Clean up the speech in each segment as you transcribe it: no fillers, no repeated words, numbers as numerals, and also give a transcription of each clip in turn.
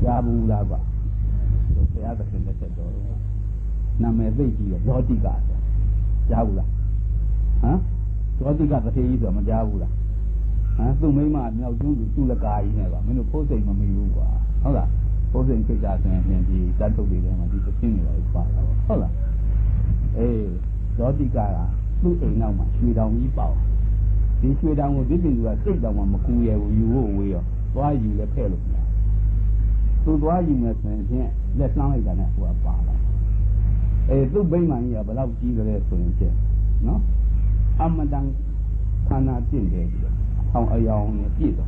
Jabu laba. So saya tak kena sedar. Nama itu dia, Zotika. Jabu lah. Hah? Zotika tak sih itu, macam jabu lah. Hah? Tu memang ni aku tu lekai ni lah. Menu pose yang memilu lah. Hola. Pose yang kerja dengan di jantung dia macam di sini lah. Hola. Zotika lah. Tu enak mah. Sudah ipau. Di sudah aku di sini juga tidak mah makuye uyu. Wah you le pelu. Tu wah you le sen. Let's not like that. Wah pala. Tu memang ya. Belau jiwa le sen. No. Amadang kana tinggi dia. Hong ayam ni gitu.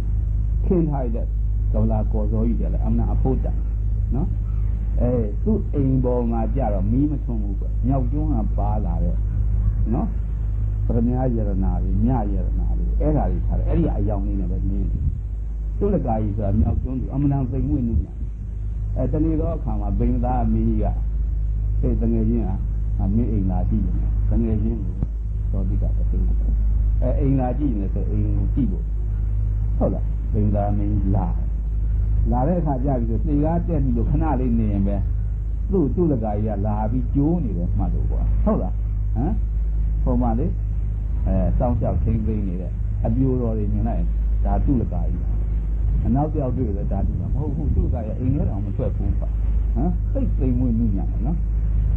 Kenapa dia kalau kotor itu lah, amna apa dah, no? Tu ibu ngajar mi macam apa? Nyau cuma apa lah, no? Pernah ajar nari, nyajar nari, erari thar, eri ayam ni nak ni. Tu lega itu nyau cuma amna pengu ni. Tadi tu kama benda mi ya, tengah ni mi ingati, tengah ni, so dikata tu. Ingati ni tu ingtibo. Hola, benda ni lah. Lah saja itu, tiga jadi tu kena ini ni, tu lega ya lah habis jauh ni deh, malu gua. Hola, Pemali, tahun siapa tinggi ni deh, habis orang ini ni, dah tu lega ya. Now dia tu le dah tu, tu lega ya ini orang macam apa? Saya ni ni no.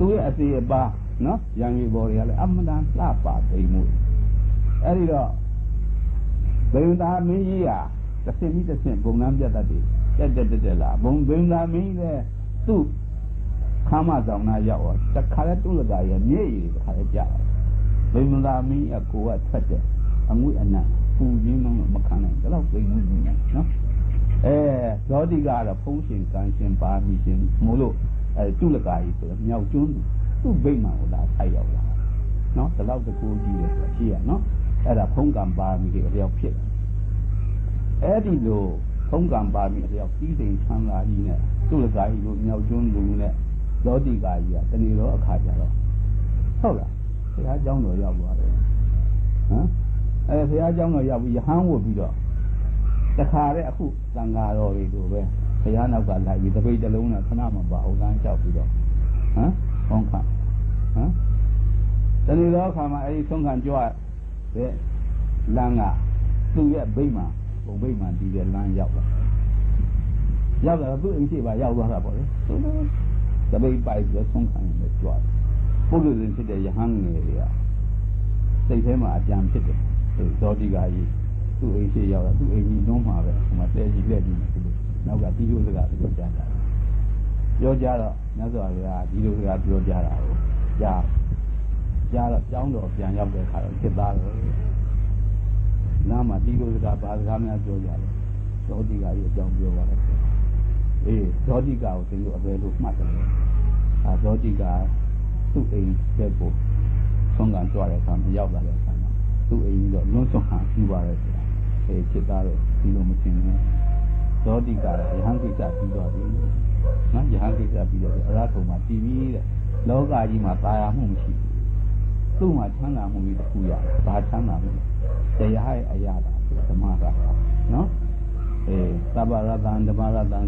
Tu ya si bah, no, yang ibu dia le, amadan lapa ibu. Ada benda ni ya, tersi bunga dia tadi, lah. Benda ni le, tu kama zaman ya, tak kaya tu lega ya, ni kaya jauh. Benda ni aku buat saja, angui anak, puji makanan, kalau ibu ni, no. Zotika ada fungsi kansen, parmisen, mulu, tu lega itu, nyau cun, tu bima udah saya udah, no, kalau tu puji le, sia, no. Ada penggambar mi dia pit. Edi lo penggambar mi dia tiada cangga ini. Tu lega itu nyau jun dulu ni. Zotika ya, tadi lo akar jalo. Tahu tak? Saya jauh lo ya buat. Saya jauh lo ya buat. Hang wo bido. Sekarang aku tangga lo itu be. Saya nak buat lagi. Tapi jalan nak kena membawa orang jauh bido.Ongkang. Tadi lo kama ini songkan jual. Langa, tu ya bima, bima di dia lang jauh lah. Jauh lah tu ini siapa jauh lah apa? Tapi baik dia songkan yang jual. Puluh orang sedih yang ni dia. Saya mah jam sedih. Zotika ini, tu ini jauh lah, tu ini normal lah. Cuma saya jilat ni tu. Nak kat tidur juga tu jalan. Jauh jalan, nak tu ada tidur juga jauh jalan. Jalan. Jalan jauh tu yang jauh ke kalau kita nama tidur kita bahas kami ada jalan. Zotika itu jauh jauh. Zotika itu ada lu macam. Zotika tu ini sebab songgan jual kami jauh lagi sana. Tu ini tu non songgan jual. Kita tidur macam ni. Zotika yang kita tidur ni. Yang kita tidur. Ada tu macam TV. Loga ini mata yang mungkin. Tu macam mana mungkin kuya, bahasa mana? Saya hai ayat sama rasa, no? Tabaratan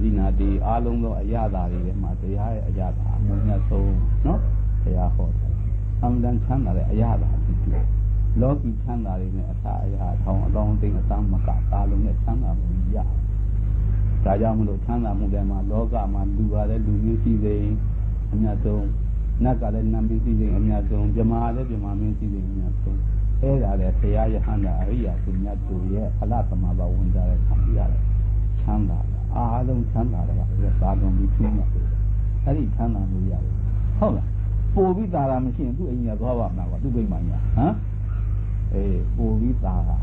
zina di alung lo ayat dari macam saya hai ayat, mungkin so, no? Saya hot. Amdan cang dari ayat itu. Logi cang dari ni asal ayat, orang tinggal sama kat alung ni cang dari ayat. Saya mula cang dari mungkin mah loga mah dua ada dunia sih, hanya tu. Nak ada nama sini, amnya tu, jemaah ada jemaah sini, amnya tu. Ada saya yang anda ayah tu, amnya tu ya, alat sama bawa undang kami ada, canda, alung canda ada, bagang bicunya tu, hari canda tu ya. Tahu tak? Pobi darah mesin tu ini ada apa nak? Tu bagaimana? Pobi darah,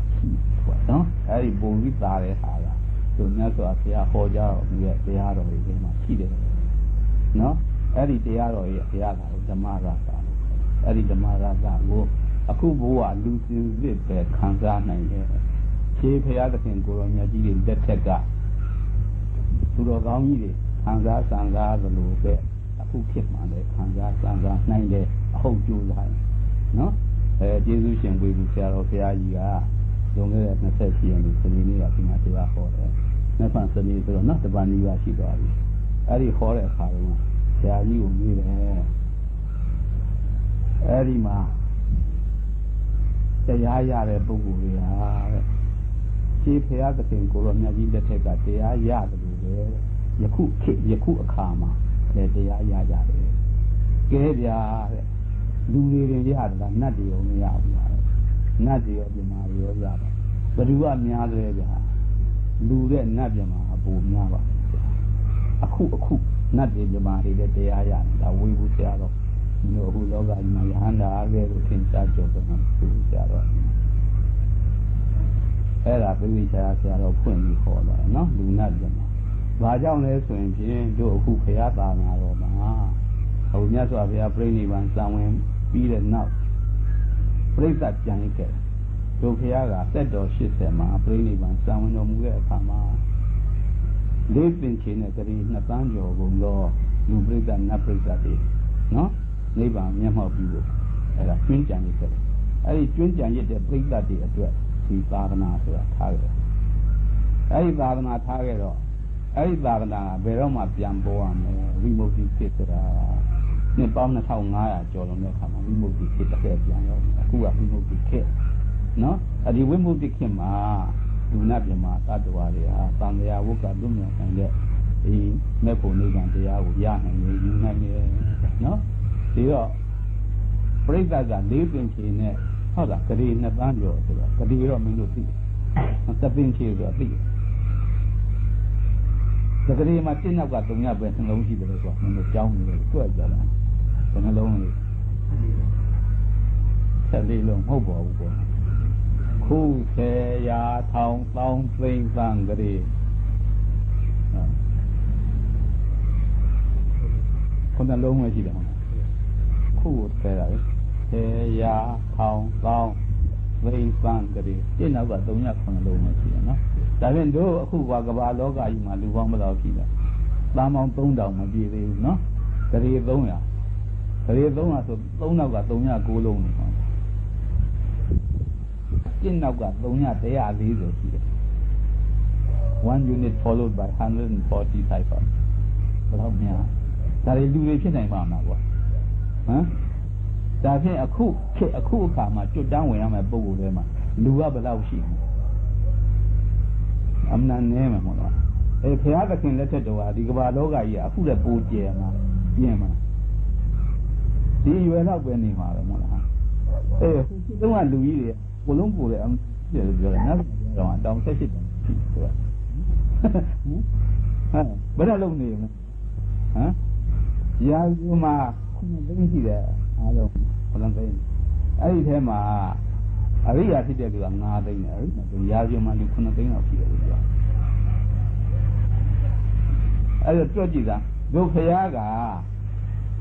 no? Hari pobi darah ada, tu amnya tu saya hoja, saya ada ini masih ada, no? Eri dia roh dia lah, jemaah rasa. Eri jemaah rasa, aku buat lucu lebih kanza ni. Siapa ada yang korangnya jadi detek. Suruh kau ni kanza sangga lebih. Aku kit mana kanza sangga ni deh. Aku jual, no? Yesus yang beri saya roh saya juga. Jangan nak saya siang ni, seni ni aku nak siapa orang. Nak seni tu, nak terbani juga siapa. အဲ့ဒီခေါ်တဲ့အခါတော့ဆရာကြီးကိုမေးတယ်အဲ့ဒီမှာတရားရတဲ့ပုဂ္ဂိုလ်တွေဟာတဲ့ခြေဖျားသခင်ကိုရောမြတ်ကြီးလက်ထက်ကတရားရတယ်လို့ပဲယခုအခါမှာလည်းတရားရကြတယ်ကဲဗျာတဲ့လူတွေရတယ်လားနတ်တွေရောမရဘူးလားနတ်တွေရောပြမာတွေရောရတာဘယ်သူကများတယ်ဗျာလူတဲ့နတ်ပြမာအပူများပါအခုနတ်တွေပြမာတွေလည်းတရားရတယ်ဒါဝေဘူးဆရာတော့မျိုးအခုလောကကြီးမှာယဟန္တာအကဲလို့သင်ကြားကြတော့သူဆရာတော့အဲ့ဒါပြိဿဆရာတော့ဖွင့်ပြီးခေါ်လာတယ်နော်လူနတ်ပြမာဘာကြောင့်လဲဆိုရင်ဖြင့်တို့အခုဖရာသာနာတော်မှာဟိုမြတ်စွာဘုရားပြိဋိဘံစံဝင်ပြီးတဲ့နောက်ပြိဿကြံရခဲ့တို့ဖရာကသက်တော်80မှာပြိဋိဘံစံဝင်တော်မူတဲ့အခါမှာလေးပင်ချင်းနဲ့တရီ2တန်းကျော်ကုန်သောလူပြိဿနတ်ပြိဿတွေနော်နိဗ္ဗာန်မျက်မှောက်ပြီးလို့အဲ့ဒါကျွင်းကြံရခဲ့တယ်အဲ့ဒီကျွင်းကြံရတဲ့ပြိဿတွေအတွက်ဒီသာသနာဆိုတာထားခဲ့တယ်အဲ့ဒီသာသနာထားခဲ့တော့အဲ့ဒီသာသနာဘယ်တော့မှပြန်ပေါ်ရမယ်ဝိမု ക്തി ဖြစ်ဆိုတာနှစ်ပေါင်း2500ကျော်လုံးတဲ့အခါမှာဝိမု ക്തി ဖြစ်တဲ့ပြန်ရောက်အခုကဝိမု ക്തി ဖြစ်နော်အဲ့ဒီဝိမု ക്തി ဖြစ်မှာလူနာပြမှာတတ္တဝါတွေဟာသံဃာဝုက္ကလွတ်မြောက်နိုင်တဲ့ဒီမဲ့ဖို့နိဗ္ဗာန်တရားကိုရနိုင်ရယူနိုင်တယ်နော်ဒီတော့ပြိဿက၄ပင်ချေနဲ့ဟုတ်လားဂရေ2တန်းကျော်ဆိုတော့ဂရေတော့မင်းတို့သိတယ်သပင်ချေဆိုတော့သိတယ်သကလေးမှာတစ်နောက်က3ညပဲနှလုံးရှိတယ်ဆိုတော့မင်းတို့ကြောင်းနေတယ်တွေ့ကြလားဘယ်နှလုံးလဲ14လုံးမဟုတ်ပါဘူးပေါ့ခု10ရာထောင်တောင်းသိမ့်သံကလေးခုနှလုံးမရှိတယ်ခု10ရာ10ရာထောင်တောင်းသိမ့်သံကလေးတစ်နောက်က3ည9လုံးမရှိတယ်နော်ဒါဖြင့်တို့အခုကဘာလောကကြီးမှာလူပေါင်းဘယ်လောက်ရှိလဲ။သားပေါင်း3000မပြည့်သေးဘူးနော်။ဂရေ300ဆို3နောက်က309လုံးနေပါကျင့်နောက်က340ရှိတယ်1 unit followed by 140 cipher ဘယ်လောက်များဒါတွေလူတွေဖြစ်နိုင်ပါမလားကွာဟမ်ဒါဖြင့်အခုအခါမှာကျွတ်တန်းဝင်ရမယ့်ပုံကိုယ်ထဲမှာလူကဘယ်လောက်ရှိလဲအမှန်နဲမှာမဟုတ်လားအဲဘုရားသခင်လက်ထက်တော်ဟာဒီကမ္ဘာလောကကြီးကအခုလည်းပိုကျယ်မှာပြင်းမှာဒီရွယ်တော့ပဲနေမှာပဲမဟုတ်လားအဲတုန်းကလူကြီးတွေကိုလုံးကိုလည်းအမှန်ပြည့်ပြောတယ်နောက်တော့တောင်ဆက်ရှိတယ်ဆိုတော့ဟမ်ဘယ်တော့လုံးနေမလဲဟမ်ရာဇူမှာခုနသိရှိတယ်အားလုံးဘယ်လိုသိအဲ့ဒီထဲမှာအရိယာဖြစ်တဲ့လူက9သိန်းတယ်အဲ့ဒီရာဇူမှာလူ9သိန်းလောက်ရှိတယ်လို့ပြောအဲ့တော့ကြွကြည့်တာတို့ဖရာက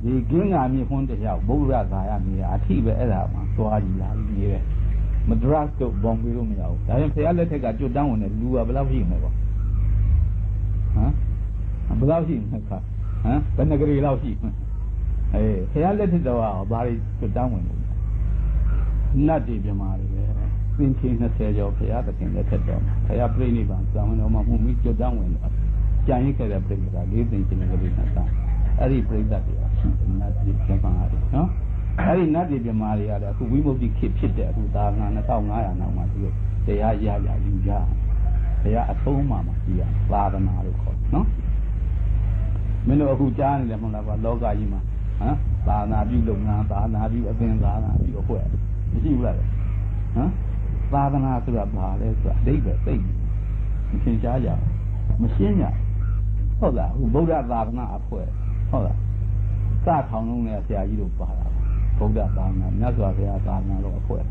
ဒီကင်းငါမြေခွန်းတစ်ယောက်ဗုဒ္ဓဂါယမြေအထိပဲအဲ့ဒါမှသွားကြည့်လာပြီးနေတယ်မဒရတ်တို့ဘောင်ပြီးလို့မရဘူးဒါရင်ဖရာလက်ထက်ကကျွတ်တန်းဝင်တဲ့လူကဘယ်လောက်ရှိမလဲပေါ့ဟမ်ဘယ်လောက်ရှိမလဲခါဟမ်ဘယ်နှဂရီလောက်ရှိဖရာလက်ထက်တော့ဘာတွေကျွတ်တန်းဝင်လို့နတ်တွေပြမာတွေပဲသင်္ချင်း20ကျော်ဖရာသခင်လက်ထက်တော့ဖရာပြိဋိဘံဇာဝန်တော်မှာမှုမိကျွတ်တန်းဝင်တော့ကြံရစ်ခဲ့တဲ့ပြိဋိဘံ၄သိန်းချင်းကလေးနဲ့တာအဲ့ဒီပြိဋိတွေရှိနတ်တွေပြမာတွေနော်အဲ့ဒီနတ်တွေပြမာတွေရတယ်အခုဝိမု ക്തി ခေတ်ဖြစ်တဲ့အခုသာနာ2500နောက်မှသူတို့တရားရယူကြတရားအဆုံးမှကြည်ရသာသနာလို့ခေါ်နော်မင်းတို့အခုကြားနေတယ်မဟုတ်လားကွာလောကကြီးမှာဟမ်သာသနာပြုလုပ်ငန်းသာသနာပြုအသင်သာသနာပြုအဖွဲ့မရှိဘူးလားဟမ်သာသနာဆိုတာဘာလဲဆိုတာအဓိပ္ပာယ်သိမရှင်းရှားကြမရှင်းကြဟုတ်လားအခုဗုဒ္ဓသာသနာအဖွဲ့ဟုတ်လားစထောင်လုံးနဲ့ဆရာကြီးတို့ပါတာဗုဒ္ဓသာသနာမြတ်စွာဘုရားသာသနာတော်အဖွဲ့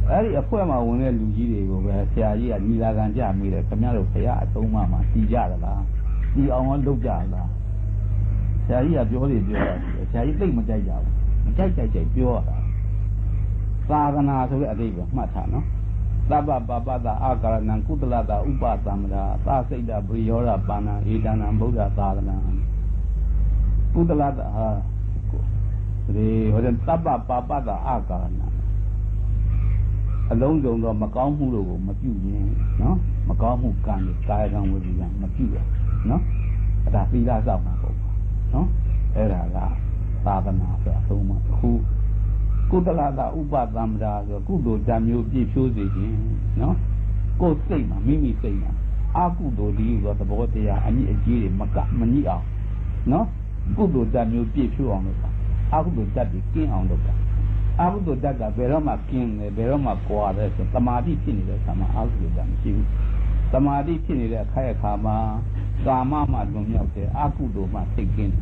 အဲ့ဒီအဖွဲ့မှာဝင်တဲ့လူကြီးတွေကိုပဲဆရာကြီးကညီလာခံကြမိတယ်ခင်ဗျားတို့ဘုရားအသုံးမှတည်ကြသလားတည်အောင်လုပ်ကြလားဆရာကြီးကပြောတယ်ဆရာကြီးသိမကြိုက်ကြဘူးမကြိုက်ပြောတာသာသနာဆိုတဲ့အဓိပ္ပာယ်မှတ်ထားနော်သဗ္ဗပပတအာကာရဏံကုသလတာဥပသမ္မာသာစိတ်တပရိယောဓပါဏံဧတနံဗုဒ္ဓသာသနာကုသလတာဒီဟိုတဲ့သဗ္ဗပပတအာကာရဏံအလုံးစုံသောမကောင်းမှုတို့ကိုမပြုရင်နော်မကောင်းမှုကံကာယကံဝစီကံမပြုရနော် ဒါသီလစောင့်တာပေါ့နော်အဲ့ဒါကသာသနာဆိုအဆုံးမှာခုကုသလတာဥပသမ္ပဒါဆိုကုသိုလ်ဓာတ်မျိုးပြည့်ဖြိုးစေခြင်းနော်ကိုယ်စိတ်မှာမိမိစိတ်မှာအကုသိုလ်ဒီဆိုသဘောတရားအမြင့်အကြီးတွေမညှိအောင်နော်ကုသိုလ်ဓာတ်မျိုးပြည့်ဖြိုးအောင်လုပ်တာအကုသိုလ်ဓာတ်တွေကင်းအောင်လုပ်တာအကုသိုလ်ဓာတ်ကဘယ်တော့မှကင်းတယ်ဘယ်တော့မှကွာတယ်ဆိုသမာဓိဖြစ်နေတဲ့အခါမှာအကုသိုလ်ဓာတ်မရှိဘူးသမာဓိဖြစ်နေတဲ့အခါမှာကာမမှလွန်မြောက်တယ်အကုသိုလ်မှစိတ်ကင်း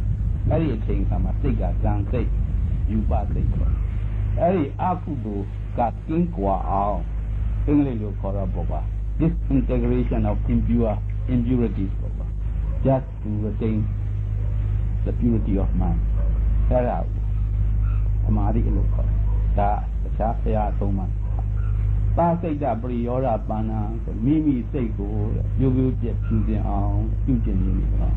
အဲ့ဒီအချိန်ခါမှာစိတ်ကဇံစိတ်ယူပစိတ်ဆိုအဲ့ဒီအကုသိုလ်ကကင်းကွာအောင်အင်္ဂလိပ်လိုခေါ်တော့ပေါ့ပါ disintegration of impurities ပေါ့ပါ just to retain the purity of mind အဲ့ဒါသမာဓိလို့ခေါ်ဒါတခြားဘုရားအဆုံးမှာသာစိတ်တပရိယောဓပန္နာဆိုမိမိစိတ်ကိုပြုပြည့်ဖြူစင်အောင်ပြုကျင့်နေတယ်နော်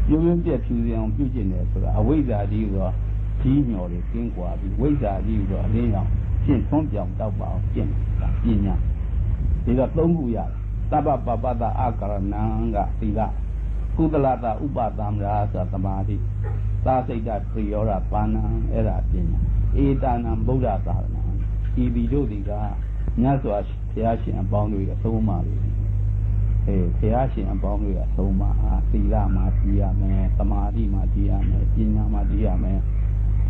ပြုပြည့်ဖြူစင်အောင်ပြုကျင့်တယ်ဆိုတာအဝိဇ္ဇာကြီးဆိုတော့ကြီးညော်တွေကင်းကွာပြီးဝိဇ္ဇာကြီးဆိုတော့အလင်းအောင်ရှင်းထွန်းပြောင်တောက်ပါအောင်ကျင့်တာပညာဒီတော့သုံးခုရတယ်သဗ္ဗပပတ္တအာကရဏံကသီလကုသလတဥပသမ္မာဆိုတာသမာဓိသာစိတ်တပရိယောဓပန္နာအဲ့ဒါပညာဧတနံဗုဒ္ဓသာသနာဤဒီတို့ဒီကမြတ်စွာဘုရားရှင်အပေါင်းတို့ရဲ့သုံးပါးလေးဘုရားရှင်အပေါင်းတို့ရဲ့သုံးပါးအားသီလမှာတည်ရမယ်သမာဓိမှာတည်ရမယ်ပညာမှာတည်ရမယ်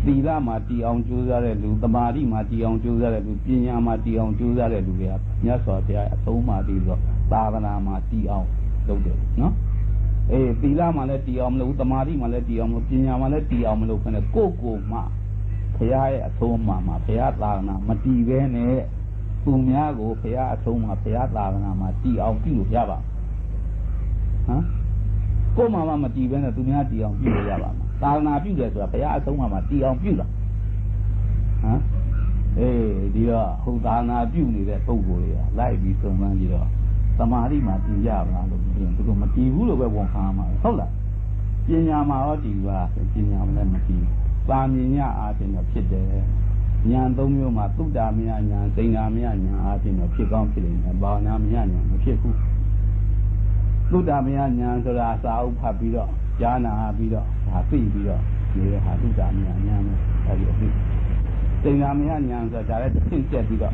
သီလမှာတည်အောင်ကြိုးစားတဲ့လူသမာဓိမှာတည်အောင်ကြိုးစားတဲ့လူပညာမှာတည်အောင်ကြိုးစားတဲ့လူတွေကမြတ်စွာဘုရားအသုံးပါပြီးတော့သာသနာမှာတည်အောင်လုပ်တယ်နော်သီလမှာလည်းတည်အောင်မလုပ်သမာဓိမှာလည်းတည်အောင်မလုပ်ပညာမှာလည်းတည်အောင်မလုပ်ခနဲ့ကိုယ်မှဘုရားရဲ့အဆုံးအမမှာဘုရားသာသနာမတည်ဘဲနဲ့သူများကိုဘုရားအဆုံးအမဘုရားသာသနာမှာတည်အောင်ပြုလို့ရပါဟမ်ကိုယ်မှမတည်ဘဲနဲ့သူများတည်အောင်ပြုလို့ရပါမှာသာသနာပြုတယ်ဆိုတာဘုရားအဆုံးအမမှာတည်အောင်ပြုတာဟမ်ဒီတော့ဟိုသာသနာပြုနေတဲ့ပုဂ္ဂိုလ်တွေကလိုက်ပြီးစုံစမ်းကြည့်တော့သမာဓိမှာတည်ရပါလားလို့ပြောရင်သူတို့မတည်ဘူးလို့ပဲဝန်ခံမှာဟုတ်လားပညာမှာရောတည်ပါပညာမှာလည်းမတည်ပါမြင်ရအားဖြင့်တော့ဖြစ်တယ်ဉာဏ်သုံးမျိုးမှာသုတ္တမယဉာဏ်စိဏမယဉာဏ်အားဖြင့်တော့ဖြစ်ကောင်းဖြစ်နေတယ်ဘာဝနာမယဉာဏ်မဖြစ်ဘူးသုတ္တမယဉာဏ်ဆိုတာစာအုပ်ဖတ်ပြီးတော့ကြားနာပြီးတော့ဒါသိပြီးတော့နေတဲ့ဟာသုတ္တမယဉာဏ်နဲ့အဲဒီအသိစိဏမယဉာဏ်ဆိုတာဒါလည်းတစ်ဆင့်တက်ပြီးတော့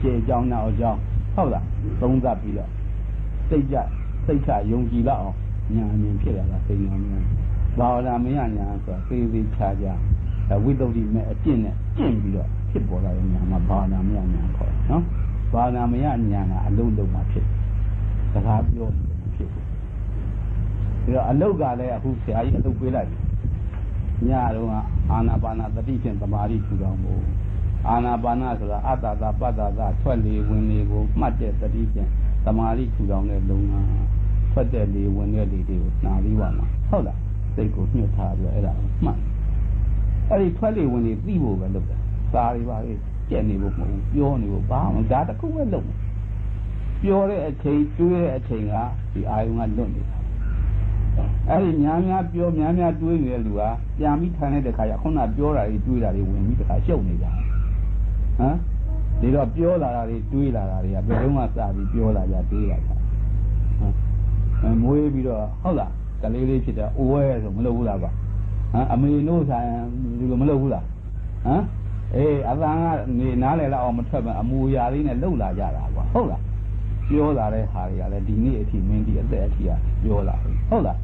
ခြေအကြောင်းနောက်အကြောင်းဟုတ်လားသုံးသပ်ပြီးတော့စိတ်ချယုံကြည်လောက်အောင်ဉာဏ်မြင်ဖြစ်လာတာစိဏမယဘာဝနာမယဉာဏ်ဆိုတာသေသေးချာချာဝိတ္တုတိမဲ့အကျင့်နဲ့ကျင့်ပြီးတော့ဖြစ်ပေါ်လာတဲ့ဉာဏ်မှာဘာဝနာမယဉာဏ်ခေါ်တယ်နော်ဘာဝနာမယဉာဏ်ကအလုံးလုံးမှာဖြစ်စကားပြောဖြစ်ပြီးတော့အလုတ်ကလည်းအခုဆရာကြီးအလုတ်ပေးလိုက်ညတော့အာနာပါနာတတိဖြင့်သမာဓိထူထောင်ဖို့အာနာပါနာဆိုတာအတ္တသာပတ္တသာထွက်လေဝင်လေကိုမှတ်တဲ့တတိဖြင့်သမာဓိထူထောင်တဲ့လုံငါထွက်တဲ့လေဝင်တဲ့လေတွေကိုနာပြီးပါမှာဟုတ်လားစိတ်ကိုညှို့ထားပြီးအဲ့ဒါမှတ်အဲ့ဒီထွက်လေဝင်လေသိဖို့ပဲလုပ်တယ်စာတွေပါလေကြက်နေဖို့မဟုတ်ဘူးပြောနေဖို့ဘာမှဒါတခုပဲလုပ်ပြောတဲ့အချိန်တွေးတဲ့အချိန်ကဒီအာယုံကလွတ်နေတာအဲ့ဒီများပြောများတွေးနေတဲ့လူကပြန်ပြီးထိုင်တဲ့ခါကျခုနပြောတာတွေတွေးတာတွေဝင်ပြီးတခါရှုပ်နေကြဟမ်ဒီတော့ပြောလာတာတွေတွေးလာတာတွေကဘယ်တော့မှစပြီးပြောလာကြတွေးလာကြဟမ်မွေးပြီးတော့ဟုတ်လားကလေးလေးဖြစ်တယ်အိုးဝဲဆိုမလုပ်ဘူးလားကွာဟမ်အမေတို့ဆိုင်ဒီလိုမလုပ်ဘူးလားဟမ်အသံကနေနားလည်လောက်အောင်မထွက်မှအမူအရာလေးနဲ့လှုပ်လာကြတာကွာဟုတ်လားပြောလာတဲ့ဟာတွေကလည်းဒီနေ့အထိမင်းဒီအသက်အထိကပြောလာပြီဟုတ်လား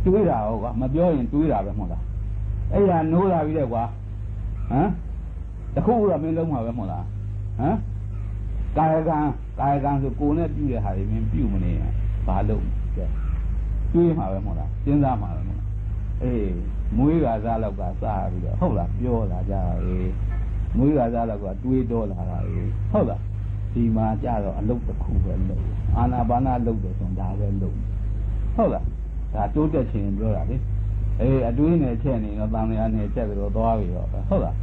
တွေးတာဟုတ်ကွာမပြောရင်တွေးတာပဲမဟုတ်လားအဲ့ဒါနိုးလာပြီတဲ့ကွာဟမ်တခုတော့မင်းလုံးမှာပဲမဟုတ်လားဟမ်ကာယကံဆိုကိုယ်နဲ့ပြုတဲ့ဟာတွေမင်းပြုမနေရင်ဘာလုပ်ကြဲတွေးမှာပဲမဟုတ်လားစဉ်းစားမှာပဲမဟုတ်လားမွေးကစားလောက်ကစားပြီးတော့ဟုတ်လားပြောလာကြတာမွေးကစားလောက်ကတွေးတော့လာတာဟုတ်လားဒီမှာကြတော့အလုပ်တစ်ခုပဲလုပ်အာနာပါနာလုပ်တယ်ဆိုဒါပဲလုပ်ဟုတ်လားဒါတိုးတက်ခြင်းပြောတာလေအတွေးနဲ့ချက်နေတော့တန်လျာနဲ့ချက်ပြီးတော့သွားပြီတော့ဟုတ်လား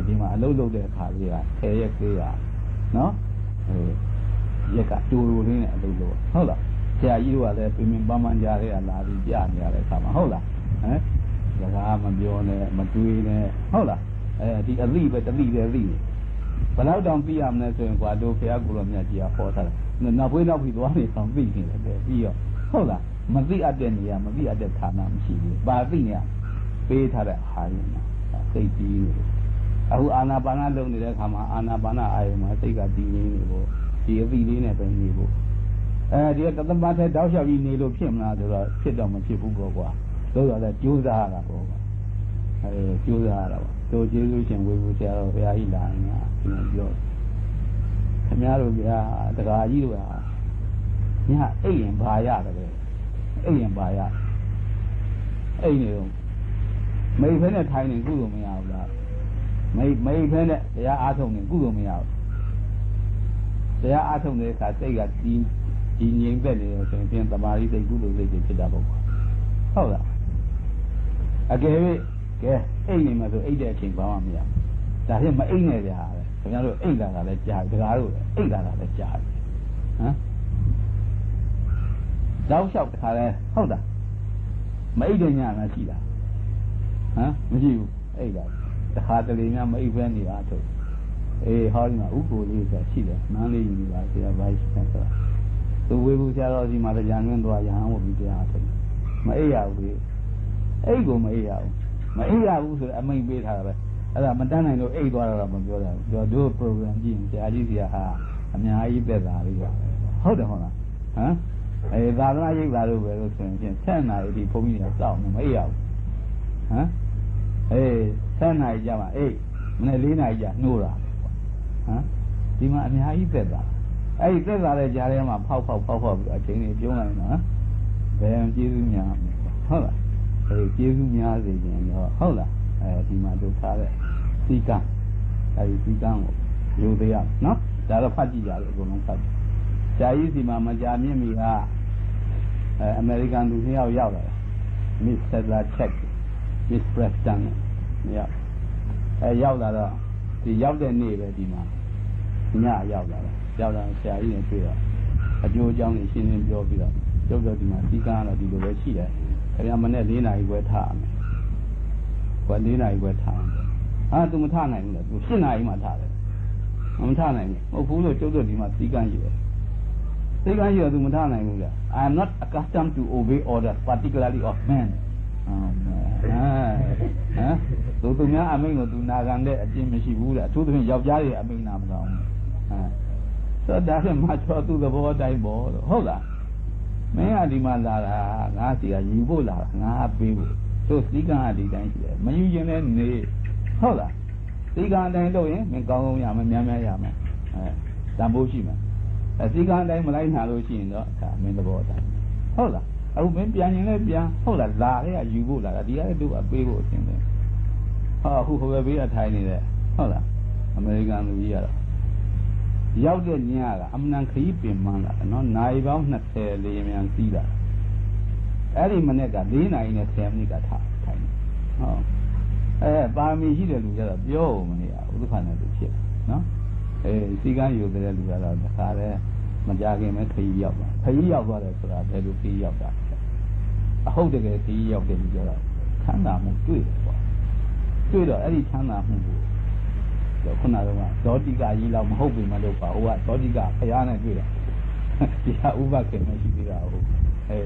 ဒီမှာအလုပ်လုပ်တဲ့အခါလေးက10ရက်သေးတာနော်ရက်ကတူတူလေးနဲ့အလုပ်လုပ်ဟုတ်လားဆရာကြီးတို့ကလည်းပြင်ပန်းကြားတဲ့လာပြီးပြနေရတဲ့အခါမှာဟုတ်လားစကားမပြောနဲ့မတွေးနဲ့ဟုတ်လားဒီအလိပဲတလိပဲလိဘယ်တော့တောင်ပြရမလဲဆိုရင်ကွာတို့ဖះကိုယ်တော်မြတ်ကြီးကဟောထားတယ်နောက်ဖွေးနောက်ပြီးသွားနေဆောင်သိနေတယ်ပြီးတော့ဟုတ်လား မသိအပ်တဲ့နေရာမသိအပ်တဲ့ဌာနမရှိဘူး။ဘာသိနေရပေးထားတဲ့အာယုံမှာစိတ်တည်နေအခုအာနာပါနလုပ်နေတဲ့အခါမှာအာနာပါနအာယုံမှာစိတ်ကတည်နေဖို့ဒီအသိလေးနဲ့ပဲနေဖို့ဒီတသမတ်တဲ့တောက်လျှောက်ကြီးနေလို့ဖြစ်မလားဆိုတော့ဖြစ်တော့မဖြစ်ဘူးပေါ့ကွာလို့တော့လည်းကြိုးစားရတာပေါ့ကွာကြိုးစားရတာပေါ့တို့ကျေးဇူးရှင်ဝေဘူးဆရာတော်ဘုရားကြီးလာနေတာဒီလိုပြောခင်ဗျားတို့ကတကားကြီးတို့ကညအိပ်ရင်ဘာရတယ်လဲအိပ်ရင်ဘာရအိပ်နေတော့မိဖဲနဲ့ထိုင်နေကုလို့မရဘူးလားမိဖဲနဲ့တရားအားထုတ်နေကုလို့မရဘူးတရားအားထုတ်နေတဲ့အခါစိတ်ကဒီငြိမ်သက်နေတယ်ဆိုရင်ပြန်တမာရီစိတ်ကုလို့စိတ်ဖြစ်တာပေါ့ဟုတ်လားအကယ်၍ကဲအိပ်နေမှဆိုအိပ်တဲ့အချိန်ဘာမှမရဘူးဒါဖြင့်မအိပ်နဲ့ကြရတယ်ခင်ဗျားတို့အိပ်လာတာလည်းကြားတယ်ဒကာတို့အိပ်လာတာလည်းကြားတယ်ဟမ်တောက်လျှောက်တခါလဲဟုတ်တာမအိပ်တဲ့ညမှရှိတာဟမ်မရှိဘူးအိပ်လာတခါတလေများမအိပ်ဘဲနေတာထုတ်ဟောဒီမှာဥပ္ပိုလ်လေးဆိုတာရှိတယ်နန်းလေးယူနေပါဆရာဘာရှိတယ်ဆိုတာသူဝေဘူးဆရာတော်စီမှာတရားနှင်းသွားရဟန်းဝတ်ပြီးတရားထုတ်မအိပ်ရဘူးအိပ်ကိုမအိပ်ရဘူးမအိပ်ရဘူးဆိုတော့အမိန်ပေးထားတာပဲအဲ့ဒါမတန်းနိုင်လို့အိပ်သွားတော့မပြောတာဘူးပြောတို့ program ကြည့်ရင်ဆရာကြီးစီကဟာအများကြီးသက်သာလေးပါဟုတ်တယ်ဟုတ်လားဟမ်သာသနာ့ရိပ်သာတို့ပဲလို့ဆိုရင်7 နာရီဒီဘုန်းကြီးတွေကစောင့်နေမအိပ်ရဘူးဟမ်7 နာရီကြာမှအိပ်မနေ့4 နာရီကြာနှိုးတာဟမ်ဒီမှာအများကြီးသက်သာအဲ့ဒီသက်သာတဲ့ကြားထဲမှာဖောက်ပြီးအချိန်ကြီးပြုံးလိုက်နော်ဘယ်ကျေးဇူးများဟုတ်လားကျေးဇူးများစေခြင်းတော့ဟုတ်လားဒီမှာတို့ထားတဲ့စီကံအဲဒီစီကံကိုယူသေးရနော်ဒါတော့ဖတ်ကြည့်ကြလို့အကုန်လုံးဖတ်ဆရာကြီးစီမှာမကြာမြင့်မီကအမေရိကန်လူ2 ယောက်ရောက်လာတယ် Miss Sedler Check Miss Preston ရောက်လာတော့ဒီရောက်တဲ့နေ့ပဲဒီမှာညရောက်လာတယ်ရောက်လာဆရာကြီးနဲ့တွေ့တော့အကျိုးအကြောင်းကိုရှင်းရှင်းပြောပြီးတော့ကျုပ်တို့ဒီမှာစီကံကတော့ဒီလိုပဲရှိတယ်ခင်ဗျာမနေ့4 နာရီခွဲထားရမယ်ကွာ4 နာရီခွဲထားသူမထားနိုင်ဘူးလေသူ7 နာရီမှထားတယ်မထားနိုင်ဘူးမဟုတ်ဘူးလို့ကျုပ်တို့ဒီမှာစီကံရှိတယ်စီကံရှိတော့သူမထားနိုင်ဘူးလေ I am not accustomed to obey orders particularly of men သူများအမိန့်ကိုသူနာခံတဲ့အကျင့်မရှိဘူးလေအထူးသဖြင့်ယောက်ျားတွေအမိန့်နာမကောင်းဘူးဆိုတော့ဒါကမှချောသူသဘောတိုင်းပေါ့လို့ဟုတ်လားမင်းကဒီမှာလာတာငါစီကယူဖို့လာတာငါပေးဖို့သူစီကံကဒီတိုင်းရှိတယ်မယူရင်လည်းနေဟုတ်လားစီကံအတိုင်းလုပ်ရင်မင်းကောင်းကောင်းရမယ်များများရမယ်တန်ဖိုးရှိမယ်စီကံအတိုင်းမလိုက်နာလို့ရှိရင်တော့ဒါမင်းသဘောတိုင်းဟုတ်လားအခုမင်းပြန်ရင်လည်းပြန်ဟုတ်လားလာတဲ့ကယူဖို့လာတာဒီကလည်းသူ့အပေးဖို့အချင်းတယ်အခုဟိုဘက်ဘေးကထိုင်နေတယ်ဟုတ်လားအမေရိကန်လူကြီးကတော့ရောက်တဲ့ညကအမှန်ခရီးပင်မှန်းလာနော်နိုင်ပေါင်း20လေးမြန်စီးလာအဲ့ဒီမနေ့က4 နာရီနဲ့10 မိနစ်ကထားထိုင်ဟုတ်ပါမီရှိတဲ့လူကြတော့ပြောဦးမနေရဥဒ္ဒခဏနဲ့သူဖြစ်နော်စီကန်းယူတဲ့လူကတော့တခါတည်းမကြခင်ပဲခရီးရောက်ပါခရီးရောက်သွားတယ်ဆိုတာဘယ်လိုခရီးရောက်တာအဟုတ်တကယ်ခရီးရောက်တယ်လူကြတော့ချမ်းသာမှုတွေ့တယ်ပေါ့တွေ့တော့အဲ့ဒီချမ်းသာမှုကိုခုနကတော့ဇောတိကကြီးလောက်မဟုတ်ပြီမလို့ပါဟိုကဇောတိကဖရားနဲ့တွေ့တယ်ဒီဟာဥပခင်မရှိသေးတာဟုတ်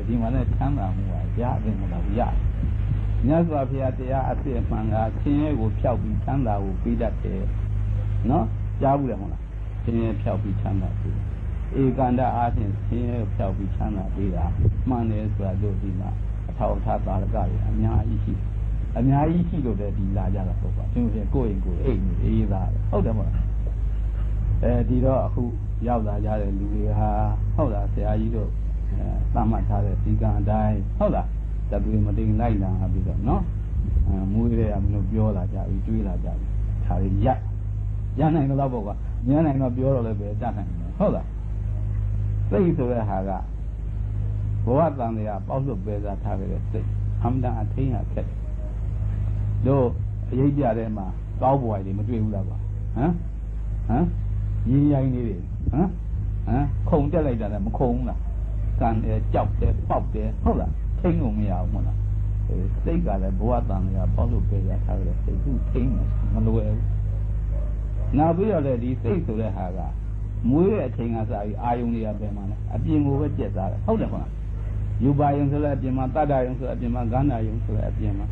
ဒီမှာလည်းချမ်းသာမှုကရတယ်မလားရမြတ်စွာဘုရားတရားအစစ်အမှန်ကဆင်းရဲကိုဖျောက်ပြီးချမ်းသာကိုပေးတတ်တယ်နော်ကြားဘူးလေမဟုတ်လားဆင်းရဲဖျောက်ပြီးချမ်းသာပေးဧကန္တအားဖြင့်ဆင်းရဲဖျောက်ပြီးချမ်းသာပေးတာမှန်တယ်ဆိုတာတို့ဒီမှာအထောက်အထားသာရကတွေအများကြီးရှိလို့လည်းဒီလာကြတာပေါ့ကွာသူတို့ကိုယ့်အိမ်ကိုအိမ်အေးသားဟုတ်တယ်မဟုတ်လားဒီတော့အခုရောက်လာကြတဲ့လူတွေဟာဟုတ်လားဆရာကြီးတို့သတ်မှတ်ထားတဲ့ဒီကံအတိုင်းဟုတ်လားတပည့်မတင်လိုက်လာပြီးတော့နော်မွေးတဲ့အမလို့ပြောလာကြပြီတွေးလာကြပြီဒါတွေရနိုင်တော့ပေါ့ကွာညနိုင်တော့ပြောတော့လည်းပဲတတ်နိုင်တယ်ဟုတ်လားစိတ်ဆိုတဲ့ဟာကဘဝတန်တရားပေါက်လွတ်ပဲစားထားခဲ့တဲ့စိတ်အမှန်တန်အထင်းရခက်တို့အရေးကြတဲ့မှာကောင်းပွားတွေမတွေ့ဘူးလားကွာဟမ်ရင်းရိုင်းလေးတွေခုံတက်လိုက်တာလည်းမခုံဘူးလားကန်တယ်ကြောက်တယ်ပေါက်တယ်ဟုတ်လားထိန်းလို့မရဘူးမလားစိတ်ကလည်းဘဝတန်တရားပေါက်လွတ်ပဲစားထားခဲ့တဲ့စိတ်သူထိန်းမလွယ်ဘူးနောက်ပြီးတော့လည်းဒီစိတ်ဆိုတဲ့ဟာကမွေးတဲ့အချိန်ကစပြီးအာယုံတွေကပဲမှလည်းအပြင်ကိုပဲကြက်သားတယ်ဟုတ်တယ်မဟုတ်လား ယူပါယုံဆိုတဲ့အပြင်မှာတတ္တယုံဆိုတဲ့အပြင်မှာဂန္ဓာယုံဆိုတဲ့အပြင်မှာ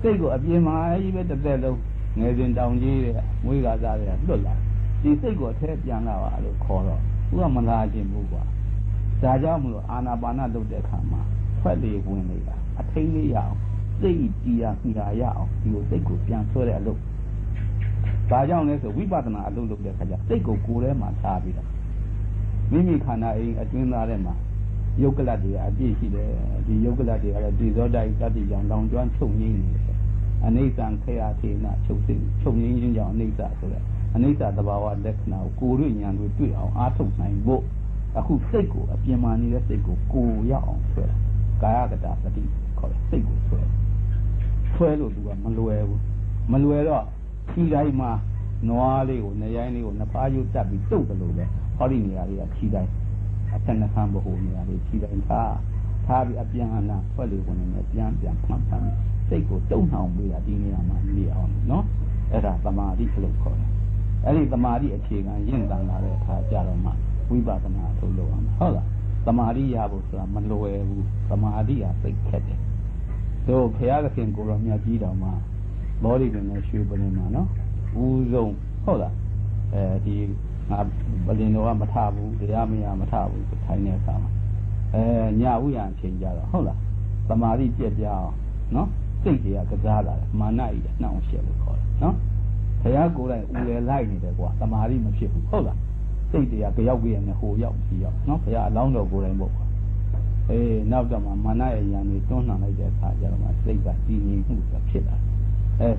စိတ်ကိုအပြင်မှာကြီးပဲတစ်သက်လုံးငယ်စဉ်တောင်ကြီးတဲ့မွေးကားသားတွေကလွတ်လာဒီစိတ်ကိုအထက်ပြန်လာပါလို့ခေါ်တော့သူကမလာခြင်းဘူးကွာဒါကြောင့်မလို့အာနာပါနလုပ်တဲ့အခါမှာဖွဲ့လေဝင်နေတာအထိန်လေးရအောင်စိတ်တီးရမိတာရအောင်ဒီလိုစိတ်ကိုပြန်ဆွဲတဲ့အလုပ်ဒါကြောင့်လဲဆိုဝိပဿနာအလုပ်လုပ်တဲ့အခါကျစိတ်ကိုကိုယ်ထဲမှာထားပြီးတာမိမိခန္ဓာအိမ်အတွင်းသားထဲမှာယုတ်ကလတ်တွေအပြည့်ရှိတယ်ဒီယုတ်ကလတ်တွေကတော့ဒီဇောတိုက်တတိကြောင့်လောင်ကျွမ်းချုပ်ငိမ့်နေတယ်အနိစ္စံခေယထေနချုပ်စိတ်ချုပ်ငိမ့်ခြင်းကြောင့်အနိစ္စဆိုတဲ့အနိစ္စသဘာဝလက္ခဏာကိုကိုယ်တွေ့ဉာဏ်တွေတွေ့အောင်အားထုတ်နိုင်ဖို့အခုစိတ်ကိုအပြင်မှာနေတဲ့စိတ်ကိုကိုယ်ရောက်အောင်ဆွဲတာကာယကတပတိခေါ်တယ်စိတ်ကိုဆွဲလို့သူကမလွယ်ဘူးမလွယ်တော့ခြေတိုင်းမှာနွားလေးကိုနေရိုင်းလေးကိုနှစ်ပါးယူတက်ပြီးတုတ်တယ်လို့ပဲဟောဒီနေရာလေးကခြေတိုင်းအထက်နှခမ်းဘဟုနေရာလေးခြေတိုင်းထားပြီးအပြန်အလှန်ဖွဲ့လေဝင်နေပြန်ဖန်စိတ်ကိုတုံ့နှောင်ပေးတာဒီနေရာမှာနေအောင်နော်အဲ့ဒါသမာဓိလို့ခေါ်တယ်အဲ့ဒီသမာဓိအခြေခံရင့်တန်လာတဲ့အခါကျတော့မှဝိပဿနာထုတ်လို့အောင်ဟုတ်လားသမာဓိရဖို့ဆိုတာမလွယ်ဘူးသမာဓိကသိခက်တယ်တို့ဘုရားသခင်ကိုရောမြတ်ကြီးတော်မှာဘောဓိပင်နဲ့ရွှေပလင်မှာနော်ဦးဆုံးဟုတ်လားဒီငါပလင်တော်ကမထဘူးတရားမရမထဘူးထိုင်တဲ့အခါမှာညဥ်ရအချိန်ကြတော့ဟုတ်လားသမာဓိပြည့်ပြအောင်နော်စိတ်တွေကစားလာတယ်မာနကြီးနှောင့်ယှက်လို့ခေါ်တယ်နော်ဘုရားကိုယ်တိုင်ဦးလေလိုက်နေတယ်ကွာသမာဓိမဖြစ်ဘူးဟုတ်လားစိတ်တွေကကြောက်ကြရနေဟိုရောက်ဒီရောက်နော်ဘုရားအလောင်းတော်ကိုယ်တိုင်ပေါ့ကွာနောက်တော့မှမာနရဲ့ဉာဏ်ကြီးတွန်းလှန်လိုက်တဲ့အခါကျတော့မှစိတ်ကတည်ငြိမ်မှုဖြစ်လာ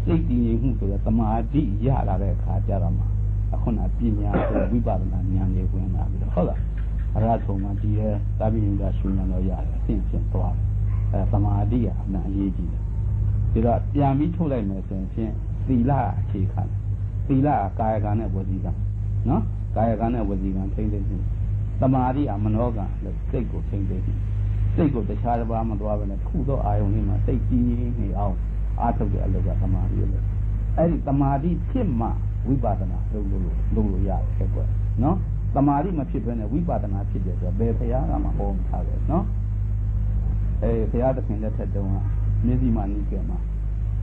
စိတ်တည်ငြိမ်မှုဆိုတော့သမာဓိရလာတဲ့အခါကျတော့မှအခုနပညာဆိုဝိပဿနာဉာဏ်လေးဝင်လာပြီးတော့ဟုတ်လားအရဟံမှာဒီရဲ့သာပိယုဒ္ဓရှင်ဉာဏ်တော့ရတယ်အရှင်းရှင်းသွားတယ်သမာဓိကအမှန်အရေးကြီးတယ်ဒါတော့ပြန်ပြီးထုတ်လိုက်မယ်ဆိုရင်ဖြင့်သီလအခြေခံသီလကာယကံနဲ့ဝစီကံနော်ကာယကံနဲ့ဝစီကံထိမ့်သိမှုသမာဓိအမနောကံလို့စိတ်ကိုထိမ့်သိမှုစိတ်ကိုတခြားတစ်ပါးမသွားဘဲနဲ့ခုသောအာယုန်လေးမှာစိတ်ကြည်နေအောင်အားထုတ်တဲ့အလုပ်ကသမာဓိလို့အဲ့ဒီသမာဓိဖြစ်မှဝိပဿနာလုပ်လို့ရတယ်ကွနော်သမာဓိမဖြစ်ဘဲနဲ့ဝိပဿနာဖြစ်တယ်ဆိုတော့ဘယ်ဘုရားကမှဟောမထားဘူးနော်ဘုရားသခင်လက်ထက်တုန်းကမျက်စိမှနိကေမှာ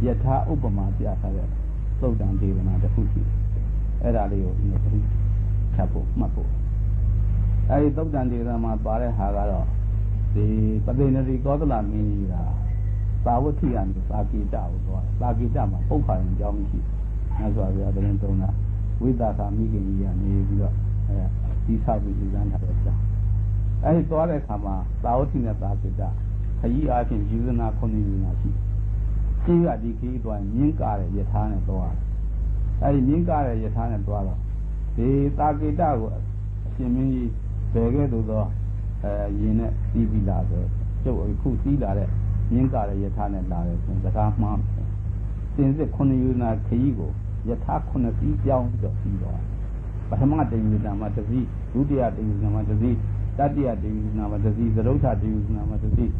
ယထာဥပမာပြထားတဲ့သုတ်တံဒေသနာတစ်ခုရှိတယ်အဲ့ဒါလေးကိုဒီလိုဖြတ်ဖို့မှတ်ဖို့အဲ့ဒီသုတ်တံဒေသနာမှာပါတဲ့ဟာကတော့ဒီပတိနတိကောသလမင်းကြီးကသာဝတိကနေသာကိတကိုသွားတယ်သာကိတမှာပုပ္ပာရင်ကြောင်းရှိငါဆိုရတဲ့တင်သုံးတာဝိသကာမိခင်ကြီးကနေပြီးတော့ဒီဆောက်ပြီးလူစမ်းထားတဲ့အကြောင်းအဲဒီသွားတဲ့အခါမှာသာဝတိနဲ့သာကိတခကြီးအားဖြင့်ယူဇနာ9ယူဇနာရှိရှိကဒီခကြီးသွားမြင်းကားတဲ့ယထာနဲ့သွားအဲဒီမြင်းကားတဲ့ယထာနဲ့သွားတော့ဒီသာကိတကိုအရှင်မင်းကြီးဘယ်ကဲ့သို့သောရင်နဲ့ပြီးပြီးလာဆိုကျုပ်အခုစီးလာတဲ့မြင်းကားတဲ့ယထာနဲ့လာတယ်ဆိုရင်စကားမှားစင်စစ်9ယူဇနာခကြီးကိုယထာ9စီးပြောင်းပြီးတော့ပြီးတော့ပထမတယူဇနာမှာတစ်စီးဒုတိယတယူဇနာမှာတစ်စီးတတိယတယူဇနာမှာတစ်စီးသရုပ်ထတယူဇနာမှာတစ်စီး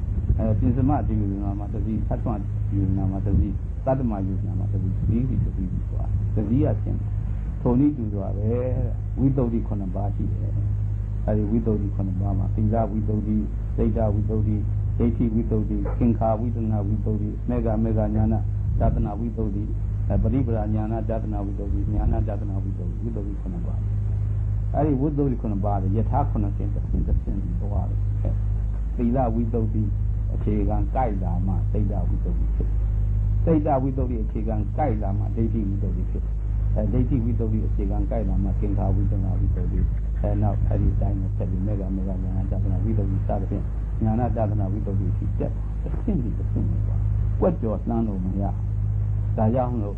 ပြင်စမတယူဇနာမှာတစ်စီးသတ္တမယူဇနာမှာတစ်စီးသတ္တမယူဇနာမှာတစ်စီးဒီတစ်စီးဆိုတာတစ်စီးရချင်းထုံနည်းတူစွာပဲဝိသုဒ္ဓိ9ပါးရှိတယ်အဲဒီဝိသုဒ္ဓိ9ပါးမှာသီလဝိသုဒ္ဓိစိတ်ဓာဝိသုဒ္ဓိဒိဋ္ဌိဝိသုဒ္ဓိသင်္ခါဝိသနာဝိသုဒ္ဓိမေဃညာနာတသနာဝိသုဒ္ဓိပရိပရာညာနာတသနာဝိသုဒ္ဓိညာနာတသနာဝိသုဒ္ဓိ9ပါးအဲဒီဝိသုဒ္ဓိ9ပါးယထာ9ဆင့်တစ်ဆင့်သွားတယ်သီလဝိသုဒ္ဓိအခြေခံကြိုက်လာမှစိတ်ဓာဝိသုဒ္ဓိဖြစ်စိတ်ဓာဝိသုဒ္ဓိအခြေခံကြိုက်လာမှဒိဋ္ဌိဝိသုဒ္ဓိဖြစ်ဒိဋ္ဌိဝိသုဒ္ဓိအခြေခံကြိုက်လာမှသင်္ခါဝိသနာဝိသုဒ္ဓိနောက်အဲဒီတိုင်းနဲ့ဆက်ပြီးမေဃညာနာတသနာဝိသုဒ္ဓိစသဖြင့်ညာနာတသနာဝိသုဒ္ဓိဖြစ်တဲ့တစ်ဆင့်ဒီတစ်ဆင့်ပါကွက်ကြော်လှမ်းလို့မရဒါကြောင့်လို့